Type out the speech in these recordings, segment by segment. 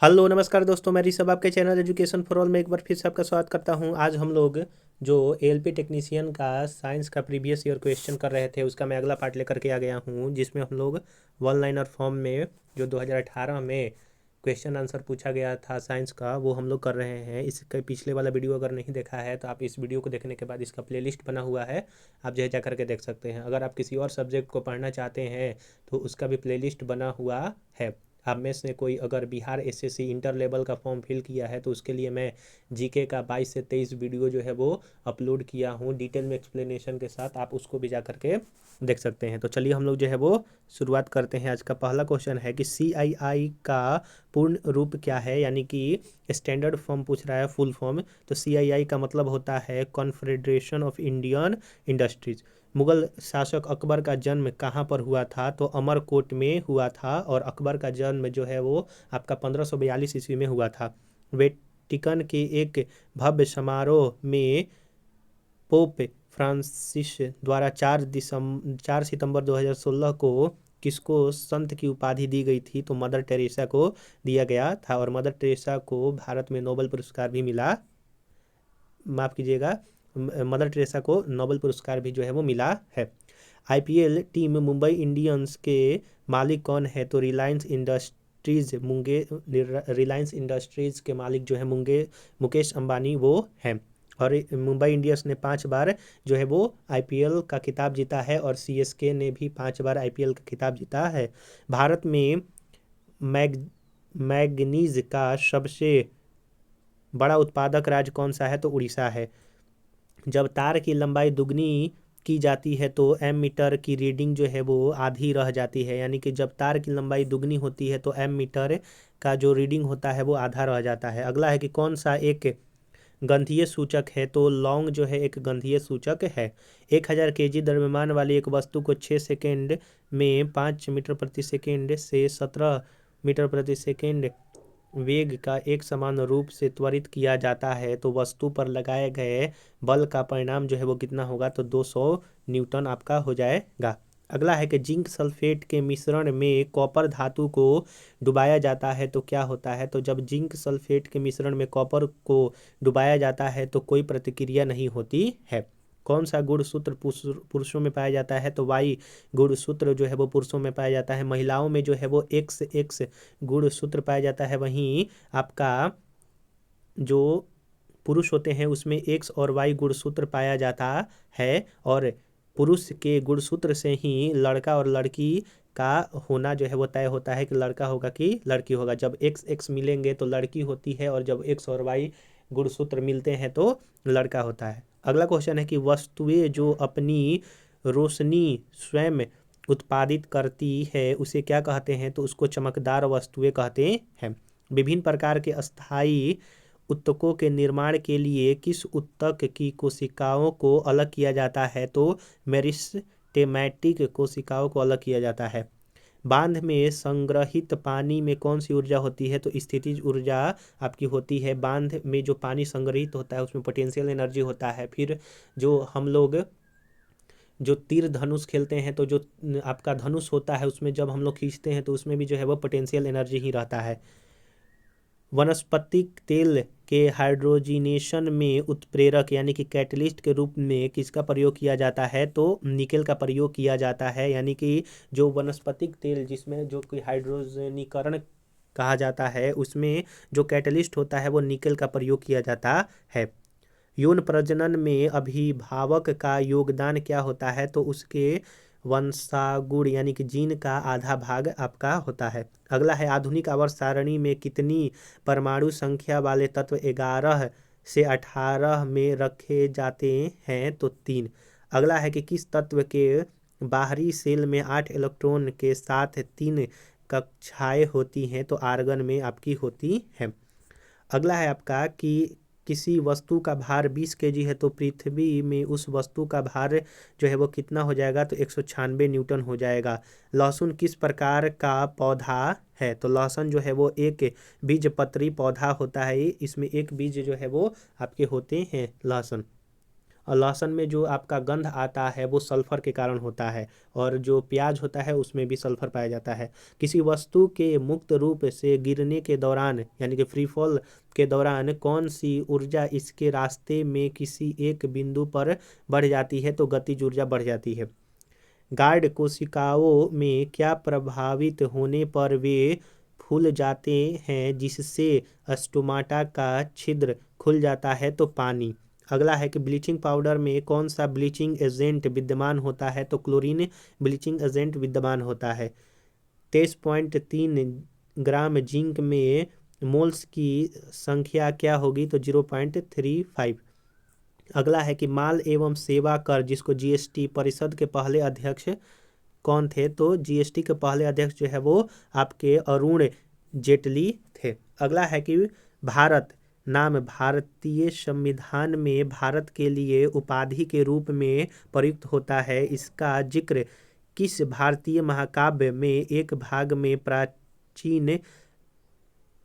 Hello नमस्कार दोस्तों, मैं ऋषभ आपके चैनल एजुकेशन फॉर ऑल में एक बार फिर से आपका स्वागत करता हूं। आज हम लोग जो एएलपी टेक्नीशियन का साइंस का प्रीवियस ईयर क्वेश्चन कर रहे थे उसका मैं अगला पार्ट लेकर के आ गया हूं, जिसमें हम लोग वन लाइनर फॉर्म में जो 2018 में क्वेश्चन आंसर पूछा गया था साइंस का वो हम लोग कर रहे हैं। इसके पिछले वाला वीडियो अगर नहीं देखा है तो आप इस वीडियो को देखने के बाद इसका प्लेलिस्ट बना हुआ है, आप जो है जा करके देख सकते हैं। अगर आप किसी और सब्जेक्ट को पढ़ना चाहते हैं तो उसका भी प्लेलिस्ट बना हुआ है। आप में से कोई अगर बिहार एसएससी इंटर लेवल का फॉर्म फिल किया है तो उसके लिए मैं जीके का 22 से 23 वीडियो जो है वो अपलोड किया हूँ डिटेल में एक्सप्लेनेशन के साथ, आप उसको भी जा करके देख सकते हैं। तो चलिए हम लोग जो है वो शुरुआत करते हैं। आज का पहला क्वेश्चन है कि सीआईआई का पूर्ण रूप क्या है, यानी कि स्टैंडर्ड फॉर्म पूछ रहा है, फुल फॉर्म। तो सीआईआई का मतलब होता है confederation of Indian industries. Mughal शासक अकबर का जन्म कहाँ पर हुआ था? तो अमरकोट में हुआ था, और अकबर का जन्म जो है वो आपका 1542 ईस्वी में हुआ था। वेटिकन के एक भव्य समारोह में पोप फ्रांसिस द्वारा 4 सितंबर 2016 को किसको संत की उपाधि दी गई थी? तो मदर टेरेसा को दिया गया था, और मदर टेरेसा को भारत में नोबेल पुरस्कार भी मिला, माफ़ कीजिएगा, मदर टेरेसा को नोबेल पुरस्कार भी जो है वो मिला है। आईपीएल टीम मुंबई इंडियंस के मालिक कौन है? तो रिलायंस इंडस्ट्रीज के मालिक जो है मुकेश अंबानी वो हैं। और मुंबई इंडियंस ने 5 बार जो है वो आईपीएल का खिताब जीता है, और सीएसके ने भी 5 बार आईपीएल का खिताब जीता है। भारत में मैग मैग्नीज का सबसे बड़ा उत्पादक राज्य कौन सा है? तो उड़ीसा है। जब तार की लंबाई दुगनी की जाती है तो एम मीटर की रीडिंग जो है वो आधी रह जाती है, यानी कि जब तार की लंबाई दुगनी होती है तो एम मीटर का जो रीडिंग होता है वो आधा रह जाता है। अगला है कि कौन सा एक गंधीय सूचक है? तो लौंग जो है एक गंधीय सूचक है। 1000 kg द्रव्यमान वाली एक वस्तु को 6 सेकेंड में 5 मीटर प्रति सेकेंड से 17 मीटर प्रति सेकेंड वेग का एक समान रूप से त्वरित किया जाता है तो वस्तु पर लगाए गए बल का परिणाम जो है वो कितना होगा? तो 200 न्यूटन आपका हो जाएगा। अगला है कि जिंक सल्फेट के मिश्रण में कॉपर धातु को डुबाया जाता है तो क्या होता है? तो जब जिंक सल्फेट के मिश्रण में कॉपर को डुबाया जाता है तो कोई प्रतिक्रिया नहीं होती है। कौन सा गुणसूत्र पुरुषों में पाया जाता है? तो वाई गुणसूत्र जो है वो पुरुषों में पाया जाता है। महिलाओं में जो है वो एक्स एक्स गुणसूत्र पाया जाता है। वहीं आपका जो पुरुष होते हैं उसमें एक्स और वाई गुणसूत्र पाया जाता है, और पुरुष के गुणसूत्र से ही लड़का और लड़की का होना जो है वो तय होता है कि लड़का होगा कि लड़की होगा। जब एक्स एक्स मिलेंगे तो लड़की होती है, और जब एक्स और वाई गुणसूत्र मिलते हैं तो लड़का होता है। अगला क्वेश्चन है कि वस्तुएं जो अपनी रोशनी स्वयं उत्पादित करती है उसे क्या कहते हैं? तो उसको चमकदार वस्तुएं कहते हैं। विभिन्न प्रकार के अस्थायी ऊतकों के निर्माण के लिए किस ऊतक की कोशिकाओं को अलग किया जाता है? तो मेरिस्टेमेटिक कोशिकाओं को अलग किया जाता है। बांध में संग्रहित पानी में कौन सी ऊर्जा होती है? तो स्थितिज ऊर्जा आपकी होती है। बांध में जो पानी संग्रहित होता है उसमें पोटेंशियल एनर्जी होता है। फिर जो हम लोग जो तीर धनुष खेलते हैं तो जो आपका धनुष होता है उसमें जब हम लोग खींचते हैं तो उसमें भी जो है वो पोटेंशियल एनर्जी ही रहता है। वनस्पतिक तेल के हाइड्रोजिनेशन में उत्प्रेरक यानी कि कैटलिस्ट के रूप में किसका प्रयोग किया जाता है? तो निकेल का प्रयोग किया जाता है। यानी कि जो वनस्पतिक तेल जिसमें जो कि हाइड्रोजनीकरण कहा जाता है उसमें जो कैटलिस्ट होता है वो निकेल का प्रयोग किया जाता है। यौन प्रजनन में अभिभावक का योगदान क्या होता है? तो उसके वंशागुण यानी कि जीन का आधा भाग आपका होता है। अगला है आधुनिक आवर्त सारणी में कितनी परमाणु संख्या वाले तत्व 11 से 18 में रखे जाते हैं? तो 3। अगला है कि किस तत्व के बाहरी शेल में 8 इलेक्ट्रॉन के साथ 3 कक्षाएं होती हैं? तो आर्गन में आपकी होती हैं। अगला है आपका कि किसी वस्तु का भार 20 kg है तो पृथ्वी में उस वस्तु का भार जो है वो कितना हो जाएगा? तो 196 न्यूटन हो जाएगा। लहसुन किस प्रकार का पौधा है? तो लहसुन जो है वो एक बीजपत्री पौधा होता है। इसमें एक बीज जो है वो आपके होते हैं लहसुन। और लहसुन में जो आपका गंध आता है वो सल्फर के कारण होता है, और जो प्याज होता है उसमें भी सल्फर पाया जाता है। किसी वस्तु के मुक्त रूप से गिरने के दौरान यानी कि फ्री फॉल के दौरान कौन सी ऊर्जा इसके रास्ते में किसी एक बिंदु पर बढ़ जाती है, तो गतिज ऊर्जा बढ़ जाती है। गार्ड कोशिकाओं में क्या प्रभावित होने पर वे फूल जाते हैं जिससे स्टोमाटा का छिद्र खुल जाता है, तो पानी। अगला है कि ब्लीचिंग पाउडर में कौन सा ब्लीचिंग एजेंट विद्यमान होता है, तो क्लोरीन ब्लीचिंग एजेंट विद्यमान होता है। 23.3 ग्राम जिंक में मोल्स की संख्या क्या होगी, तो 0.35। अगला है कि माल एवं सेवा कर जिसको जीएसटी परिषद के पहले अध्यक्ष कौन थे, तो जीएसटी के पहले अध्यक्ष जो है वो आपके अरुण जेटली थे। अगला है कि भारत नाम भारतीय संविधान में भारत के लिए उपाधि के रूप में प्रयुक्त होता है। इसका जिक्र किस भारतीय महाकाव्य में एक भाग में प्राचीन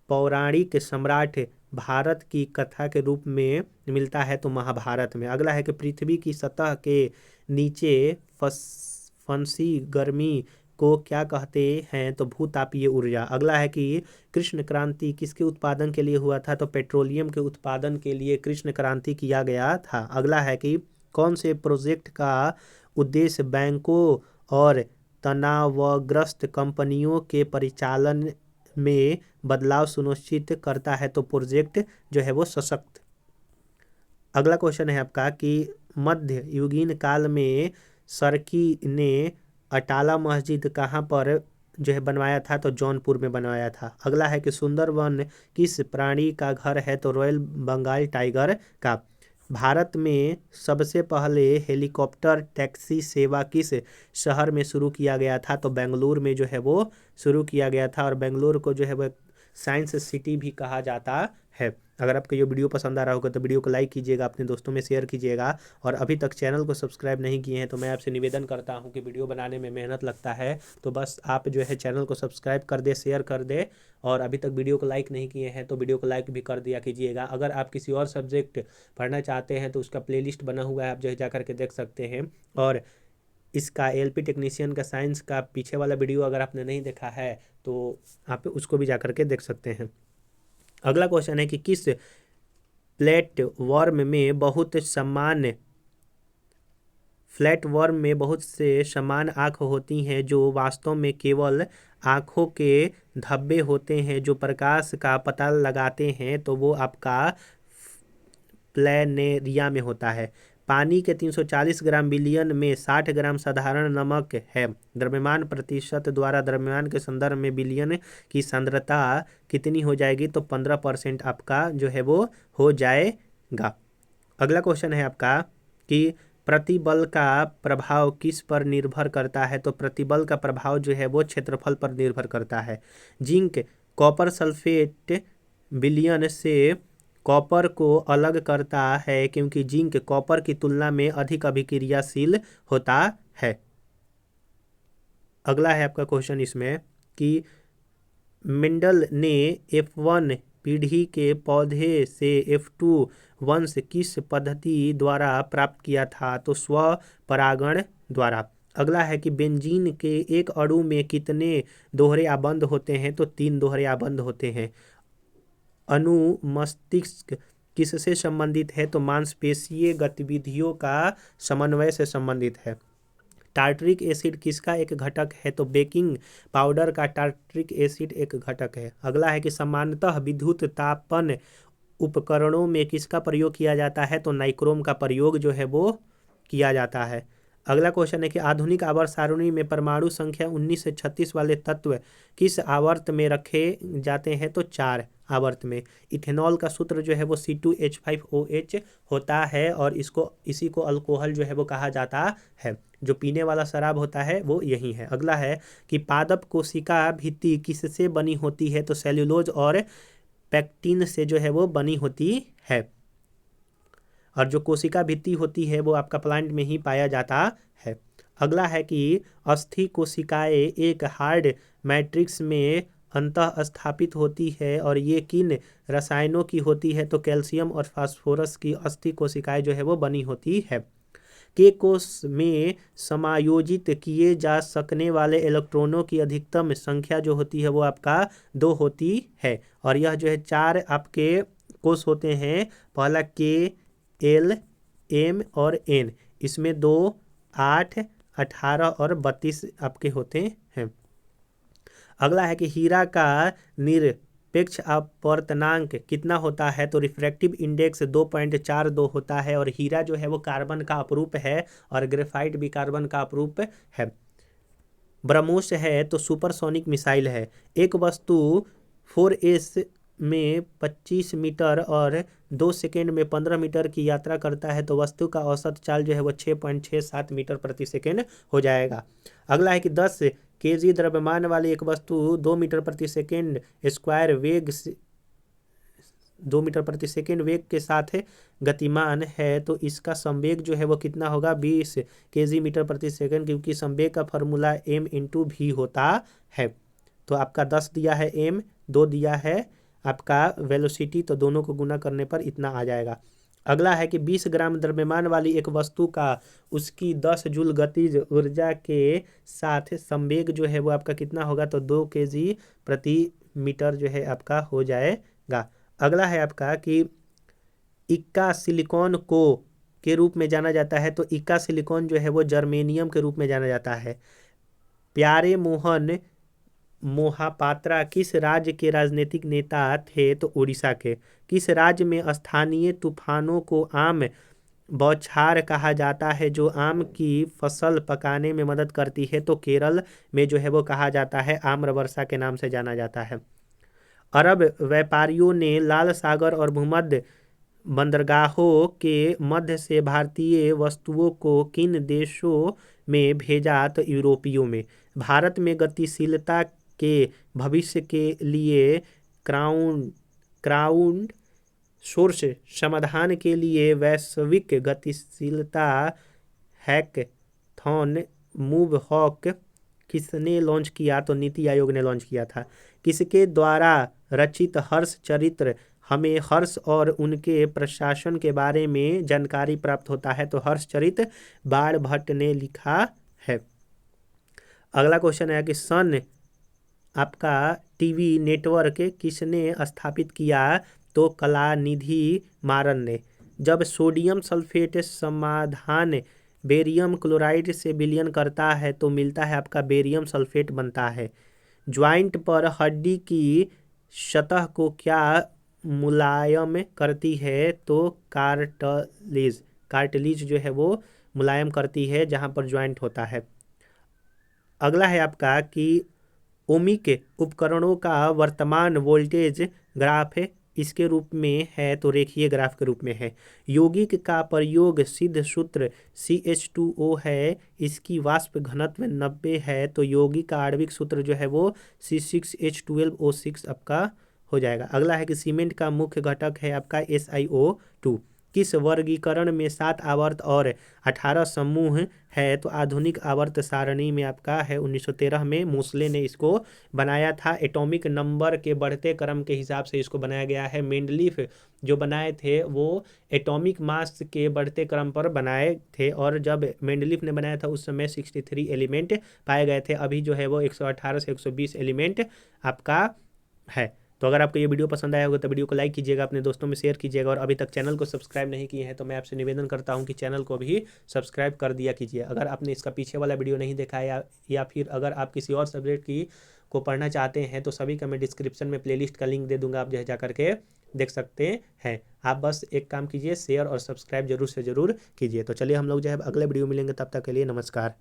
पौराणिक सम्राट भारत की कथा के रूप में मिलता है, तो महाभारत में। अगला है कि पृथ्वी की सतह के नीचे फंसी गर्मी को क्या कहते हैं, तो भूतापीय ऊर्जा। अगला है कि कृष्ण क्रांति किसके उत्पादन के लिए हुआ था, तो पेट्रोलियम के उत्पादन के लिए कृष्ण क्रांति किया गया था। अगला है कि कौन से प्रोजेक्ट का उद्देश्य बैंकों और तनावग्रस्त कंपनियों के परिचालन में बदलाव सुनिश्चित करता है, तो प्रोजेक्ट जो है वो सशक्त। अगला क्वेश्चन है आपका कि मध्य युगीन काल में सर्की ने अटाला मस्जिद कहाँ पर जो है बनवाया था, तो जौनपुर में बनवाया था। अगला है कि सुंदरवन किस प्राणी का घर है, तो रॉयल बंगाल टाइगर का। भारत में सबसे पहले हेलीकॉप्टर टैक्सी सेवा किस शहर में शुरू किया गया था, तो बेंगलुरु में जो है वो शुरू किया गया था, और बेंगलुरु को जो है वो साइंस सिटी भी कहा जाता है। अगर आपको ये वीडियो पसंद आ रहा होगा तो वीडियो को लाइक कीजिएगा, अपने दोस्तों में शेयर कीजिएगा, और अभी तक चैनल को सब्सक्राइब नहीं किए हैं तो मैं आपसे निवेदन करता हूं कि वीडियो बनाने में मेहनत लगता है, तो बस आप जो है चैनल को सब्सक्राइब कर दे, शेयर कर दे, और अभी तक वीडियो को लाइक नहीं किए हैं तो वीडियो को लाइक भी कर दिया कीजिएगा। अगर आप किसी और सब्जेक्ट पढ़ना चाहते हैं तो उसका प्लेलिस्ट बना हुआ है, आप जो है जा करके देख सकते हैं। और इसका एलपी टेक्नीशियन का साइंस का पीछे वाला वीडियो अगर आपने नहीं देखा है तो आप उसको भी जा करके देख सकते हैं। अगला क्वेश्चन है कि किस प्लेटफॉर्म में बहुत सामान्य फ्लैटवर्म में बहुत से समान आँख होती हैं जो वास्तव में केवल आँखों के धब्बे होते हैं जो प्रकाश का पता लगाते हैं, तो वो आपका प्लैनेरिया में होता है। पानी के 340 ग्राम बिलियन में 60 ग्राम साधारण नमक है। द्रव्यमान प्रतिशत द्वारा द्रव्यमान के संदर्भ में बिलियन की सांद्रता कितनी हो जाएगी, तो 15% आपका जो है वो हो जाएगा। अगला क्वेश्चन है आपका कि प्रतिबल का प्रभाव किस पर निर्भर करता है, तो प्रतिबल का प्रभाव जो है वो क्षेत्रफल पर निर्भर करता है। जिंक कॉपर सल्फेट विलयन से कॉपर को अलग करता है क्योंकि जिंक कॉपर की तुलना में अधिक अभिक्रियाशील होता है। अगला है आपका क्वेश्चन इसमें कि मेंडल ने F1 पीढ़ी के पौधे से F2 वंश किस पद्धति द्वारा प्राप्त किया था, तो स्वपरागण द्वारा। अगला है कि बेंजीन के एक अणु में कितने दोहरे आबंध होते हैं, तो 3 दोहरे आबंध होते हैं। अनुमस्तिष्क किससे संबंधित है, तो मांसपेशीय गतिविधियों का समन्वय से संबंधित है। टार्टरिक एसिड किसका एक घटक है, तो बेकिंग पाउडर का टार्टरिक एसिड एक घटक है। अगला है कि सामान्यतः विद्युत तापन उपकरणों में किसका प्रयोग किया जाता है, तो नाइक्रोम का प्रयोग जो है वो किया जाता है। अगला क्वेश्चन है कि आधुनिक आवर्त सारणी में परमाणु संख्या 19 से 36 वाले तत्व किस आवर्त में रखे जाते हैं, तो 4 आवर्त में। इथेनॉल का सूत्र जो है वो C2H5OH होता है, और इसी को अल्कोहल जो है वो कहा जाता है। जो पीने वाला शराब होता है वो यही है। अगला है कि पादप कोशिका भित्ति किससे बनी होती है, तो सेल्यूलोज और पैक्टिन से जो है वो बनी होती है। और जो कोशिका भित्ति होती है वो आपका प्लांट में ही पाया जाता है। अगला है कि अस्थि कोशिकाएं एक हार्ड मैट्रिक्स में अंतः स्थापित होती है और ये किन रसायनों की होती है? तो कैल्शियम और फास्फोरस की अस्थि कोशिकाएं जो है वो बनी होती है। के कोष में समायोजित किए जा सकने वाले इलेक्ट्रॉनों की अधिकतम संख्या जो होती है वो आपका 2 होती है। और यह जो है 4 आपके कोष होते हैं, पहला के, एल, एम और एन। इसमें 2, 8, 18 और 32 आपके होते हैं। अगला है कि हीरा का निरपेक्ष अपवर्तनांक कितना होता है? तो रिफ्रैक्टिव इंडेक्स 2.42 होता है। और हीरा जो है वो कार्बन का अपरूप है और ग्रेफाइट भी कार्बन का अपरूप है। ब्रह्मोस है तो सुपरसोनिक मिसाइल है। एक वस्तु 4S में 25 मीटर और 2 सेकेंड में 15 मीटर की यात्रा करता है तो वस्तु का औसत चाल जो है वो 6.67 मीटर प्रति सेकेंड हो जाएगा। अगला है कि 10 kg द्रव्यमान वाली एक वस्तु 2 मीटर प्रति सेकेंड स्क्वायर वेग 2 मीटर प्रति सेकेंड वेग के साथ गतिमान है तो इसका संवेग जो है वो कितना होगा? 20 kg मीटर प्रति सेकेंड, क्योंकि संवेग का फॉर्मूला m/v होता है। तो आपका 10 दिया है m, 2 दिया है आपका वेलोसिटी, तो दोनों को गुना करने पर इतना आ जाएगा। अगला है कि 20 ग्राम द्रव्यमान वाली एक वस्तु का उसकी 10 जूल गतिज ऊर्जा के साथ संवेग जो है वो आपका कितना होगा? तो 2 kg प्रति मीटर जो है आपका हो जाएगा। अगला है आपका कि इक्का सिलिकॉन को के रूप में जाना जाता है तो इक्का सिलिकॉन जो है वो जर्मेनियम के रूप में जाना जाता है। प्यारे मोहन मोहापात्रा किस राज्य के राजनीतिक नेता थे? तो उड़ीसा के। किस राज्य में स्थानीय तूफानों को आम बौछार कहा जाता है जो आम की फसल पकाने में मदद करती है? तो केरल में जो है वो कहा जाता है, आम्रवर्षा के नाम से जाना जाता है। अरब व्यापारियों ने लाल सागर और भूमध्य बंदरगाहों के मध्य से भारतीय वस्तुओं को किन देशों में भेजा? तो यूरोपियों में। भारत में गतिशीलता के भविष्य के लिए क्राउड सोर्स समाधान के लिए वैश्विक गतिशीलता हैकथॉन मूवहॉक किसने लॉन्च किया? तो नीति आयोग ने लॉन्च किया था। किसके द्वारा रचित हर्ष चरित्र हमें हर्ष और उनके प्रशासन के बारे में जानकारी प्राप्त होता है? तो हर्ष चरित्र बाणभट्ट ने लिखा है। अगला क्वेश्चन है कि सन आपका टीवी नेटवर्क किसने स्थापित किया? तो कलानिधि मारन ने। जब सोडियम सल्फेट समाधान बेरियम क्लोराइड से विलयन करता है तो मिलता है आपका बेरियम सल्फेट बनता है। ज्वाइंट पर हड्डी की सतह को क्या मुलायम करती है? तो कार्टिलेज जो है वो मुलायम करती है जहां पर ज्वाइंट होता है। अगला है आपका कि ओमिक उपकरणों का वर्तमान वोल्टेज ग्राफ इसके रूप में है? तो रेखीय ग्राफ के रूप में है। यौगिक का प्रयोग सिद्ध सूत्र CH2O है, इसकी वाष्प घनत्व 90 है तो यौगिक का आणविक सूत्र जो है वो C6H12O6 आपका हो जाएगा। अगला है कि सीमेंट का मुख्य घटक है आपका SiO2। किस वर्गीकरण में 7 आवर्त और 18 समूह है? तो आधुनिक आवर्त सारणी में आपका है 1913 में मोसले ने इसको बनाया था। एटॉमिक नंबर के बढ़ते क्रम के हिसाब से इसको बनाया गया है। मेंडलीफ जो बनाए थे वो एटॉमिक मास के बढ़ते क्रम पर बनाए थे और जब मेंडलीफ ने बनाया था उस समय 63 एलिमेंट पाए गए थे। अभी जो है वो 118 से 120 एलिमेंट आपका है। तो अगर आपको ये वीडियो पसंद आया होगा तो वीडियो को लाइक कीजिएगा, अपने दोस्तों में शेयर कीजिएगा और अभी तक चैनल को सब्सक्राइब नहीं किए हैं तो मैं आपसे निवेदन करता हूं कि चैनल को भी सब्सक्राइब कर दिया कीजिए। अगर आपने इसका पीछे वाला वीडियो नहीं देखा है या फिर अगर आप किसी और सब्जेक्ट की को पढ़ना चाहते हैं तो सभी का मैं डिस्क्रिप्शन में प्लेलिस्ट का लिंक दे दूंगा, आप जो है जा करके देख सकते हैं। आप बस एक काम कीजिए, शेयर और सब्सक्राइब जरूर से जरूर कीजिए। तो चलिए हम लोग जो है अगले वीडियो मिलेंगे, तब तक के लिए नमस्कार।